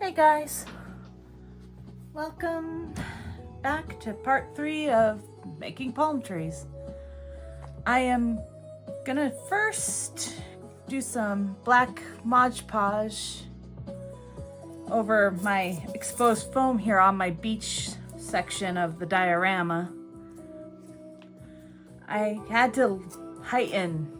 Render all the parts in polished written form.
Hey guys, welcome back to part 3 of making palm trees. I am gonna first do some black Mod Podge over my exposed foam here on my beach section of the diorama. I had to heighten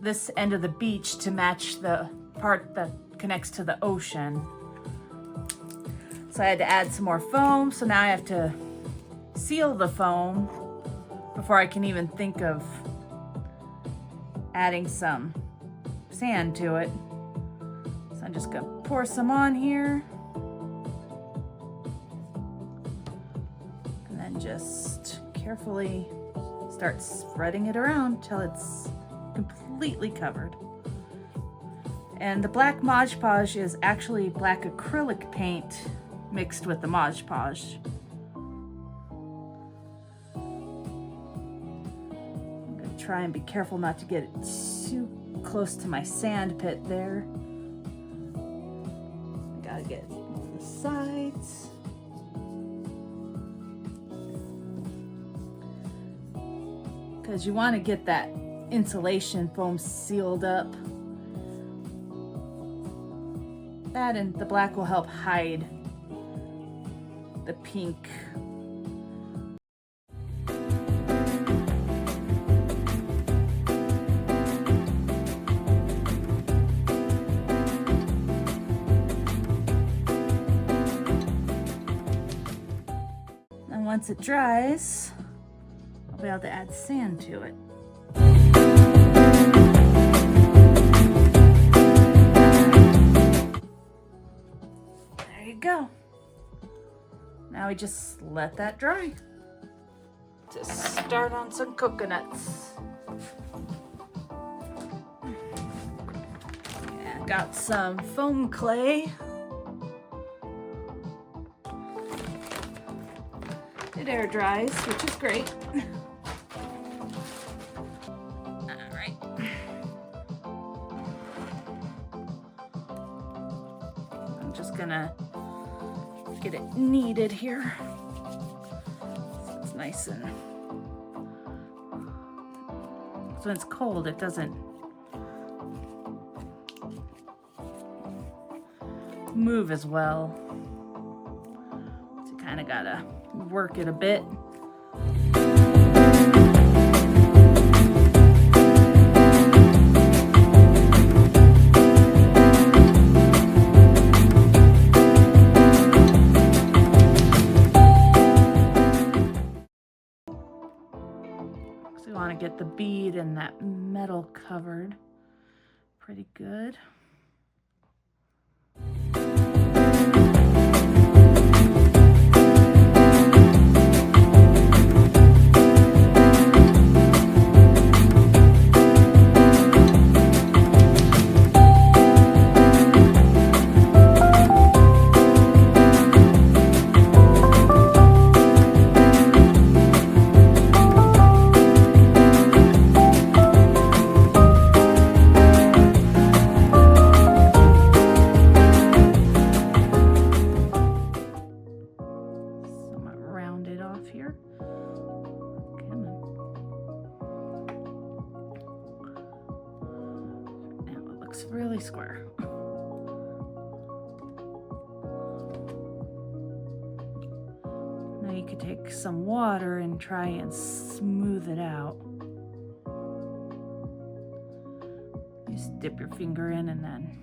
this end of the beach to match the part that connects to the ocean. So I had to add some more foam, so now I have to seal the foam before I can even think of adding some sand to it. So I'm just gonna pour some on here and then just carefully start spreading it around till it's completely covered. And the black Mod Podge is actually black acrylic paint mixed with the Mod Podge. I'm gonna try and be careful not to get it too close to my sand pit there. I gotta get it on the sides. Because you want to get that insulation foam sealed up. That and the black will help hide the pink. And once it dries, I'll be able to add sand to it. Go. Now we just let that dry. To start on some coconuts. Yeah, got some foam clay. It air dries, which is great. Alright. I'm just gonna get it kneaded here so it's nice, and so when it's cold it doesn't move as well, so you kind of gotta work it a bit. We want to get the bead and that metal covered pretty good. Here. Now it looks really square. Now you could take some water and try and smooth it out. Just dip your finger in and then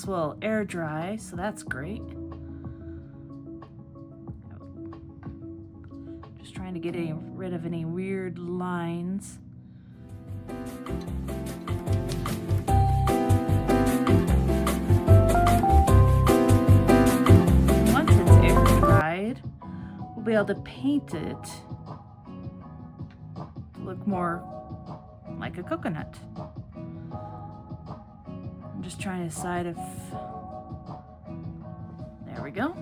this will air dry, so that's great. Just trying to get rid of any weird lines. Once it's air dried, we'll be able to paint it to look more like a coconut. I'm just trying to decide if, there we go.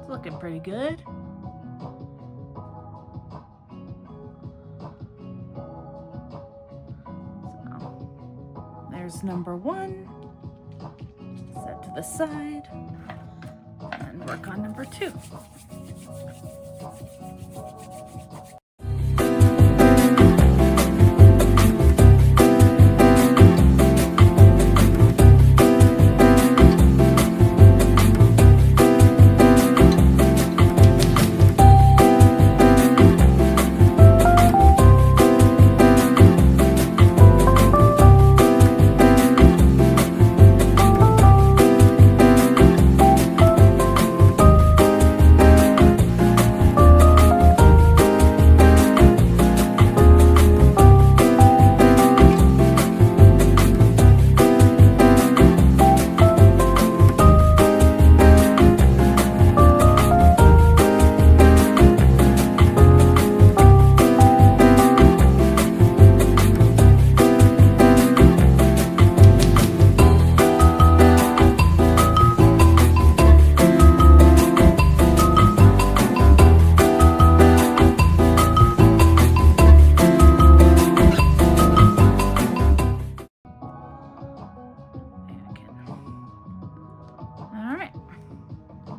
It's looking pretty good. So there's number 1. Set to the side and work on number 2.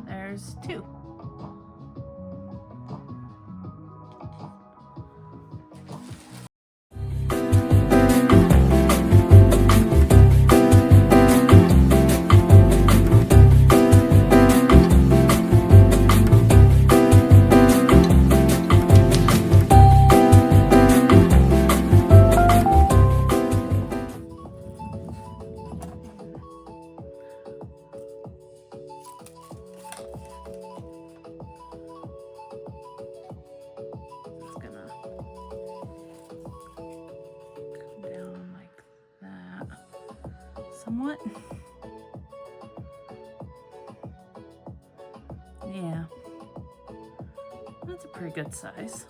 There's 2. Somewhat. Yeah, that's a pretty good size.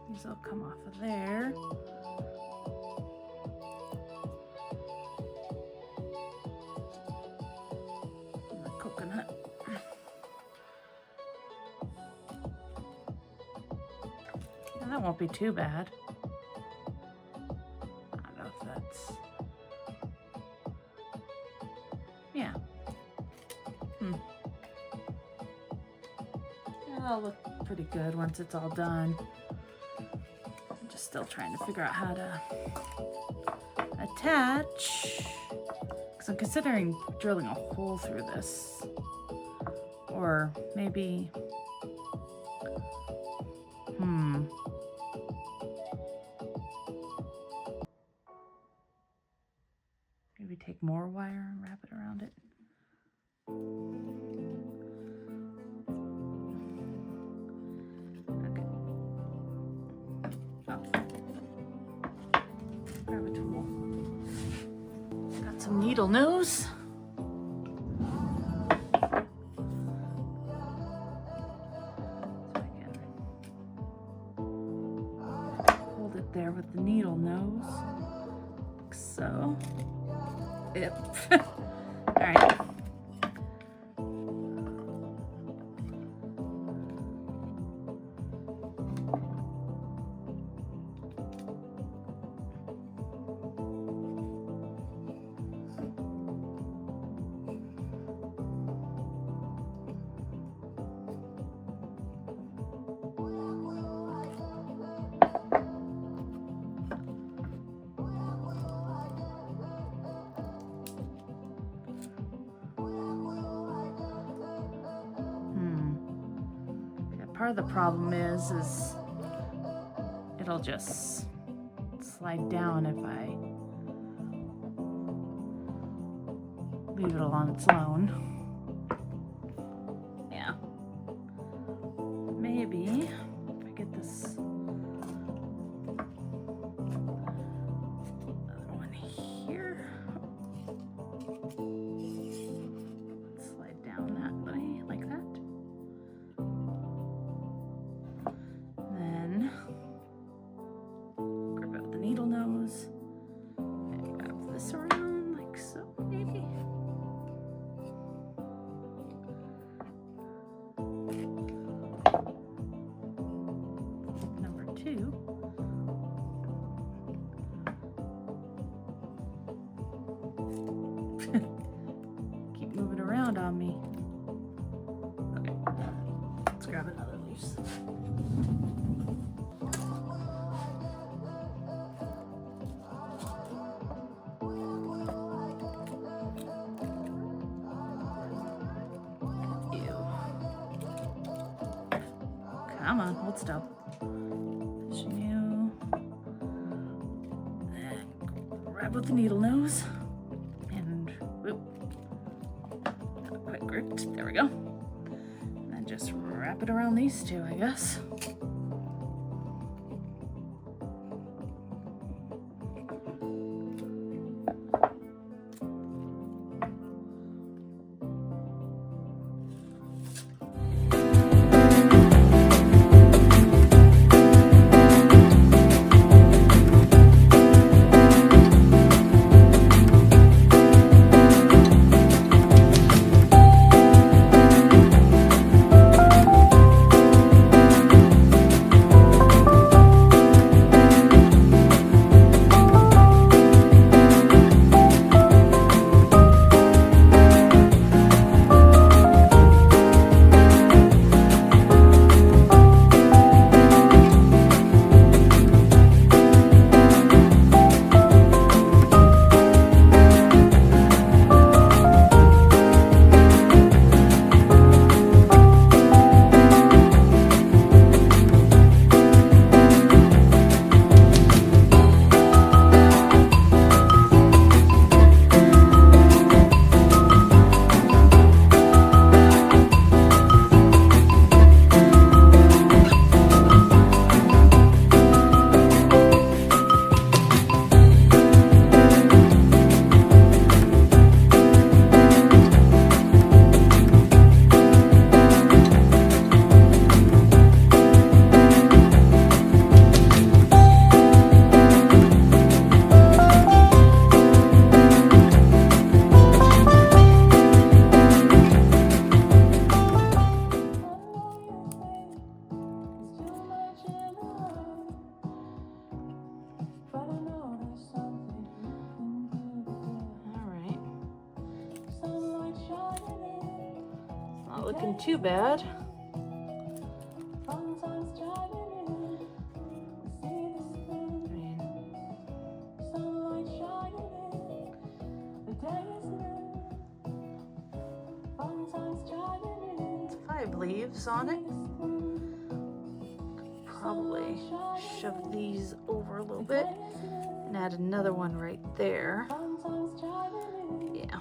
These will come off of there. Coconut. And that won't be too bad. I don't know if that's... Yeah. That'll look pretty good once it's all done. I'm just still trying to figure out how to attach. I'm considering drilling a hole through this, or maybe, maybe take more wire and wrap it around it. Okay. Oh. Grab a tool. Got some needle nose. There with the needle nose, like so. Yep. All right. part of the problem is it'll just slide down if I leave it on its own. Yeah. Maybe if I get this other one here. Slide down that way like that. Then grab out the needle nose and wrap this around like so, maybe. Number 2. Keep moving around on me. Okay, let's grab another loose. Come on, hold still. Pushing you. And grab with the needle nose. And whoop. Not quite gripped. There we go. And then just wrap it around these two, I guess. Looking too bad. It's 5 leaves on it. Could probably shove these over a little bit and add another one right there. Yeah.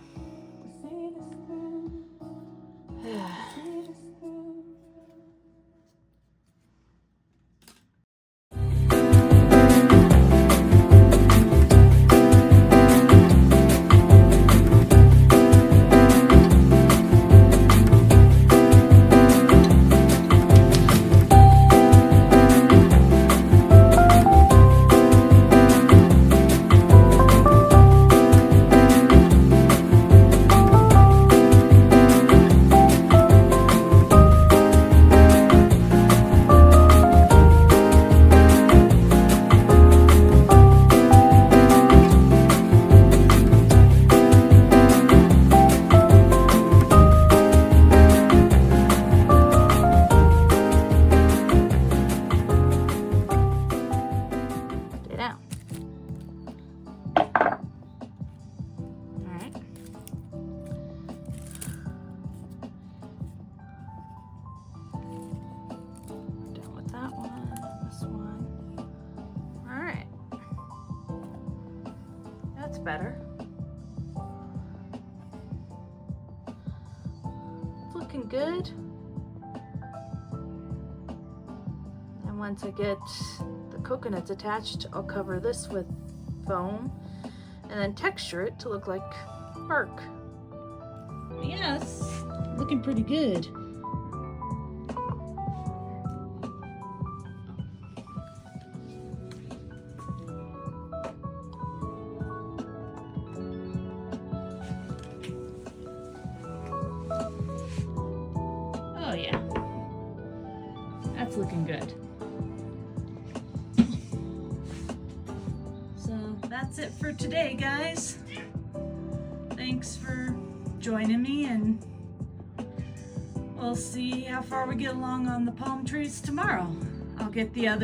better. It's looking good. And once I get the coconuts attached, I'll cover this with foam and then texture it to look like bark. Yes, looking pretty good. Oh yeah, that's looking good. So that's it for today, guys. Thanks for joining me, and we'll see how far we get along on the palm trees tomorrow. I'll get the other